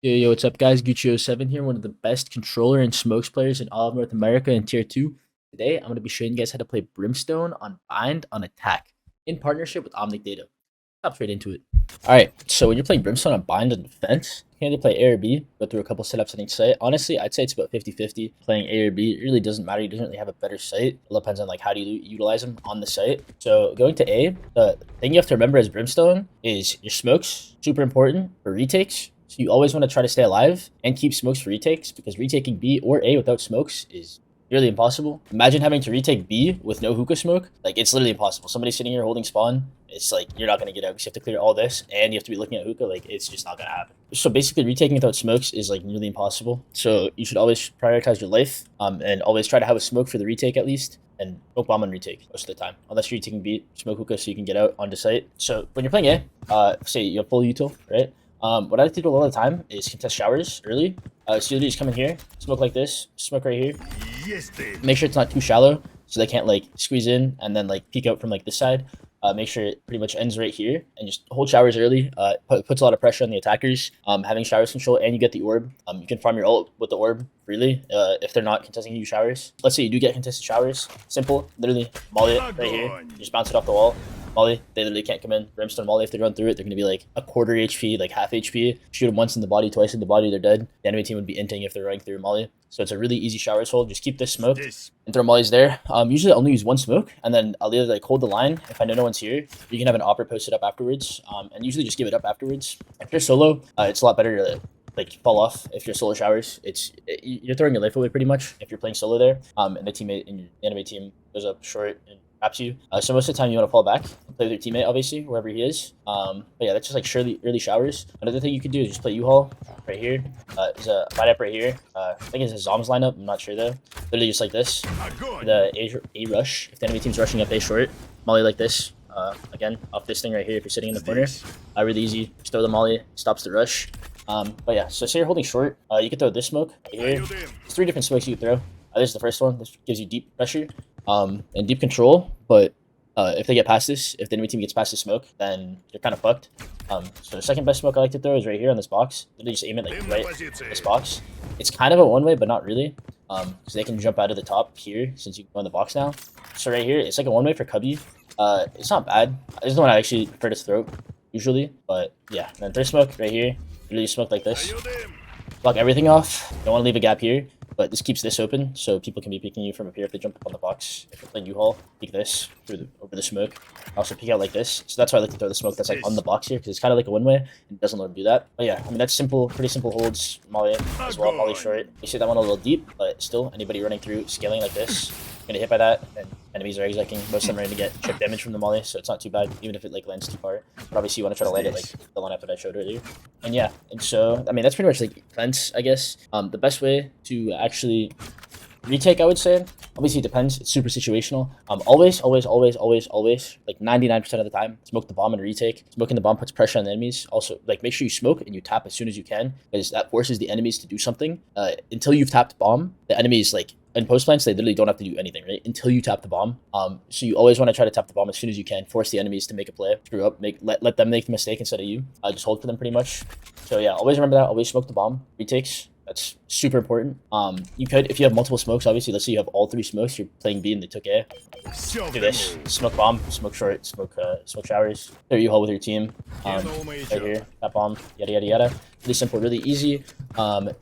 Yo, what's up, guys? Gucci07 here, one of the best controller and smokes players in all of North America in Tier 2. Today, I'm going to be showing you guys how to play Brimstone on Bind on Attack in partnership with Omnic Data. Hop straight into it. Alright, so when you're playing Brimstone on Bind on Defense, you can either play A or B, go through a couple setups on each site. Honestly, I'd say it's about 50-50. Playing A or B, it really doesn't matter. You don't really have a better site. It depends on like how do you utilize them on the site. So going to A, the thing you have to remember as Brimstone is your smokes, super important for retakes. So you always want to try to stay alive and keep smokes for retakes, because retaking B or A without smokes is really impossible. Imagine having to retake B with no hookah smoke. Like, it's literally impossible. Somebody's sitting here holding spawn. It's like, you're not going to get out because you have to clear all this and you have to be looking at hookah. Like, it's just not going to happen. So basically, retaking without smokes is like nearly impossible. So you should always prioritize your life and always try to have a smoke for the retake at least. And smoke bomb on retake most of the time. Unless you're retaking B, smoke hookah so you can get out onto site. So when you're playing A, say you have full util, right? What I like to do a lot of the time is contest showers early. So you just come in here, smoke like this, smoke right here. Make sure it's not too shallow so they can't like squeeze in and then like peek out from like this side. Make sure it pretty much ends right here and just hold showers early. Puts a lot of pressure on the attackers. Having showers control and you get the orb. You can farm your ult with the orb freely if they're not contesting you showers. Let's say you do get contested showers. Simple, literally molly it right here. Just bounce it off the wall. Molly, they literally can't come in. Brimstone Molly, if they run through it, they're going to be like a quarter HP, like half HP. Shoot them once in the body, twice in the body, they're dead. The enemy team would be inting if they're running through Molly. So it's a really easy showers hold. Just keep this smoked and throw Mollies there. Usually I only use one smoke, and then I'll either like hold the line. If I know no one's here, you can have an opera posted up afterwards, and usually just give it up afterwards. If you're solo, it's a lot better to like fall off. If you're solo showers, you're throwing your life away pretty much if you're playing solo there. And the teammate in your enemy team goes up short and traps you. So most of the time you want to fall back and play with your teammate, obviously, wherever he is. But yeah, that's just like early showers. Another thing you could do is just play U-Haul right here. There's a fight up right here. I think it's a Zoms lineup. I'm not sure though. Literally just like this. The A rush. If the enemy team's rushing up A short, molly like this. Again, off this thing right here if you're sitting in the corner. Really easy. Just throw the molly, stops the rush. But yeah, so say you're holding short, you can throw this smoke right here. There's 3 different smokes you can throw. This is the first one. This gives you deep pressure and deep control, but if they get past this, if the enemy team gets past the smoke, then you're kind of fucked. So the second best smoke I like to throw is right here on this box. Literally just aim it like right in this box. It's kind of a one-way, but not really, because they can jump out of the top here since you go in the box now. So right here, it's like a one-way for Cubby. It's not bad. This is the one I actually prefer to throw usually, but yeah. And then third smoke right here, literally smoke like this. Block everything off. Don't want to leave a gap here, but this keeps this open, so people can be peeking you from up here if they jump up on the box. If you're playing U-Haul, peek this over the smoke. Also peek out like this. So that's why I like to throw the smoke that's like on the box here, because it's kind of like a one-way and it doesn't let them do that. But yeah, I mean that's simple, pretty simple holds. Molly as well, molly short. You see that one a little deep, but still anybody running through scaling like this gonna hit by that, and enemies are execing. Most of them are gonna get chip damage from the molly, so it's not too bad, even if it like lands too far. But obviously you want to try to land it like the lineup that I showed earlier. And yeah, and so I mean that's pretty much like defense, I guess. The best way to actually retake, I would say, obviously it depends. It's super situational. Always, like 99% of the time, smoke the bomb and retake. Smoking the bomb puts pressure on the enemies. Also, like make sure you smoke and you tap as soon as you can, because that forces the enemies to do something. Until you've tapped bomb, the enemies like in post plants, they literally don't have to do anything, right? Until you tap the bomb. So you always want to try to tap the bomb as soon as you can. Force the enemies to make a play. Screw up. Let them make the mistake instead of you. Just hold for them pretty much. So yeah, always remember that. Always smoke the bomb. Retakes. That's super important. You could, if you have multiple smokes, obviously, let's say you have all 3 smokes, you're playing B and they took A. Do this. Smoke bomb, smoke short, smoke showers. There you hold with your team. Right here, that bomb, yada yada yada. Really simple, really easy.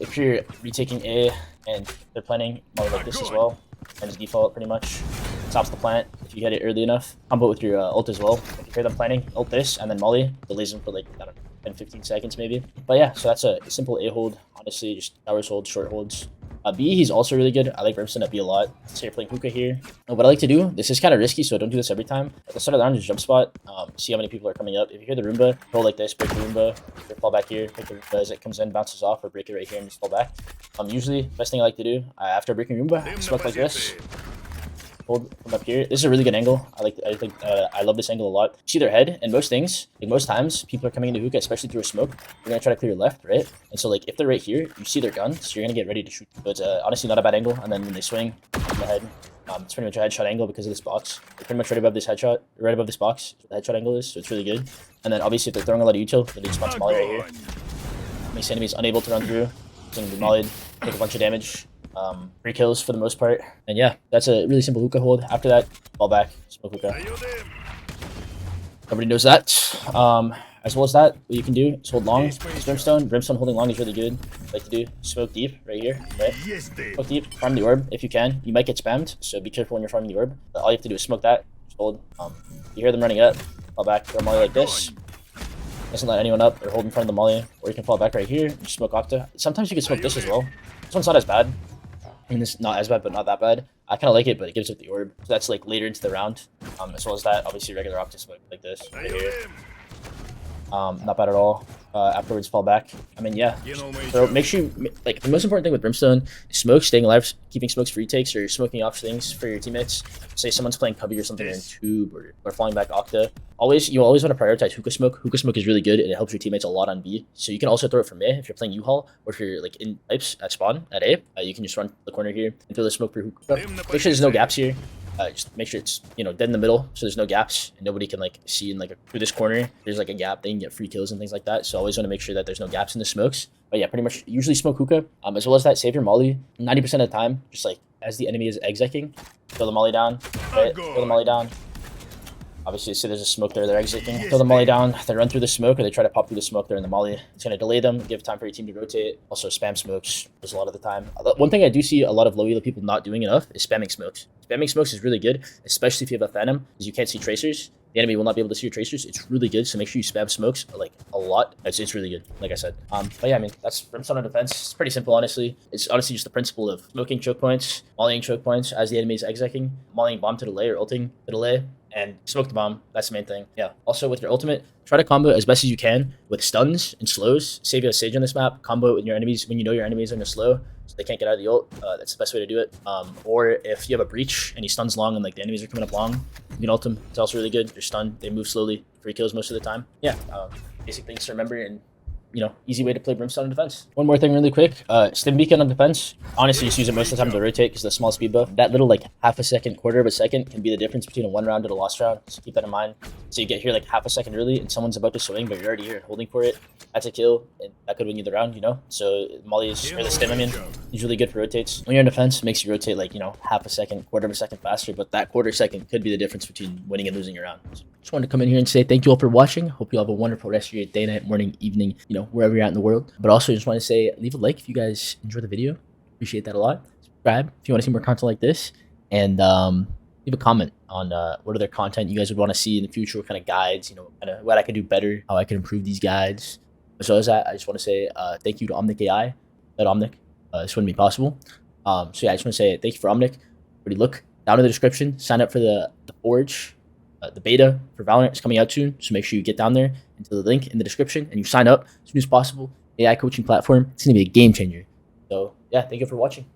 If you're retaking A and they're planning molly like this as well, and just default pretty much. Stops the plant if you get it early enough. Combo with your ult as well. If you hear them planning, ult this, and then molly. Delays them for like, I don't know, 10-15 seconds maybe. But yeah, so that's a simple A hold. Honestly, just showers holds, short holds. B, he's also really good. I like Brimstone at B a lot. So you're playing hookah here. What I like to do, this is kind of risky, so don't do this every time. At the start of the round, just jump spot. See how many people are coming up. If you hear the Roomba, roll like this, break the Roomba, fall back here, break the Roomba as it comes in, bounces off, or break it right here and just fall back. Usually, best thing I like to do, after breaking Roomba, smoke like this. Hold from up here. This is a really good angle. I love this angle a lot. See their head, and most things, like most times, people are coming into hookah, especially through a smoke. You're gonna try to clear left, right? And so like if they're right here, you see their gun, so you're gonna get ready to shoot. So it's honestly not a bad angle. And then when they swing in the head, it's pretty much a headshot angle because of this box. They're pretty much right above this headshot, right above this box. The headshot angle is, so it's really good. And then obviously if they're throwing a lot of util, they just spawn molly right here. Makes enemies unable to run through. It's gonna be mollied, take a bunch of damage. 3 kills for the most part. And yeah, that's a really simple hookah hold. After that, fall back, smoke hookah. Everybody knows that. As well as that, what you can do is hold long. It's Brimstone. Brimstone holding long is really good. Like to do smoke deep right here, right? Smoke deep, farm the orb if you can. You might get spammed, so be careful when you're farming the orb. But all you have to do is smoke that. Just hold. You hear them running up, fall back, throw a molly like this. Doesn't let anyone up or hold in front of the molly. Or you can fall back right here and just smoke Octa. Sometimes you can smoke this as well. This one's not as bad. I mean, it's not as bad, but not that bad. I kind of like it, but it gives up the orb. So that's like later into the round. As well as that, obviously regular Octa smoke like this right here. Not bad at all. Afterwards, fall back. I mean, yeah. So make sure you, like, the most important thing with Brimstone is smoke, staying alive, keeping smokes for retakes, or smoking off things for your teammates. Say someone's playing Cubby or something in Tube, or falling back Octa. You always want to prioritize hookah smoke. Hookah smoke is really good, and it helps your teammates a lot on B. So you can also throw it from A if you're playing U-Haul, or if you're like in pipes at spawn at A. You can just run the corner here and throw the smoke for hookah. Make sure there's no gaps here. Just make sure it's, you know, dead in the middle, so there's no gaps and nobody can like see in like through this corner. There's like a gap, they can get free kills and things like that. So always want to make sure that there's no gaps in the smokes. But yeah, pretty much usually smoke hookah. As well as that, save your molly 90% of the time. Just like as the enemy is execing, throw the molly down, right? Throw the molly down. Obviously, see there's a smoke there, they're exiting. Throw the molly down, they run through the smoke, or they try to pop through the smoke there in the molly. It's going to delay them, give time for your team to rotate. Also, spam smokes a lot of the time. One thing I do see a lot of low elo people not doing enough is spamming smokes. Spamming smokes is really good, especially if you have a Phantom, because you can't see tracers. The enemy will not be able to see your tracers. It's really good, so make sure you spam smokes like a lot. It's really good, like I said. But yeah, I mean, that's Brimstone on defense. It's pretty simple, honestly. It's honestly just the principle of smoking choke points, mollying choke points as the enemy is execing, mollying bomb to delay or ulting to delay, and smoke the bomb. That's the main thing. Yeah. Also, with your ultimate, try to combo as best as you can with stuns and slows. Save you a Sage on this map. Combo with your enemies when you know your enemies are in a slow, so they can't get out of the ult. That's the best way to do it. Or if you have a breach and he stuns long and like the enemies are coming up long, you can ult him. It's also really good. You're stunned. They move slowly. Free kills most of the time. Yeah. Basic things to remember, and you know, easy way to play Brimstone in defense. One more thing really quick. Stim beacon on defense. Honestly, just use it most of the time to rotate because the small speed buff. That little like half a second, quarter of a second can be the difference between a 1 round and a lost round. So keep that in mind. So you get here like half a second early and someone's about to swing, but you're already here holding for it. That's a kill, and that could win you the round, you know? So mollies, or the stim, I mean, is really good for rotates. When you're in defense, it makes you rotate like, you know, half a second, quarter of a second faster, but that quarter second could be the difference between winning and losing your round. So just wanted to come in here and say thank you all for watching. Hope you all have a wonderful rest of your day, night, morning, evening, you know, wherever you're at in the world. But also just want to say, leave a like if you guys enjoy the video. Appreciate that a lot. Subscribe if you want to see more content like this, and leave a comment on what other content you guys would want to see in the future, what kind of guides, you know, kind of what I can do better, how I can improve these guides. As well as that, I just want to say thank you to Omnic AI. Without Omnic, this wouldn't be possible. So yeah, I just want to say thank you for Omnic. Everybody look down in the description, sign up for the Forge. The beta for Valorant is coming out soon, so make sure you get down there into the link in the description and you sign up as soon as possible. AI coaching platform. It's going to be a game changer. So yeah, thank you for watching.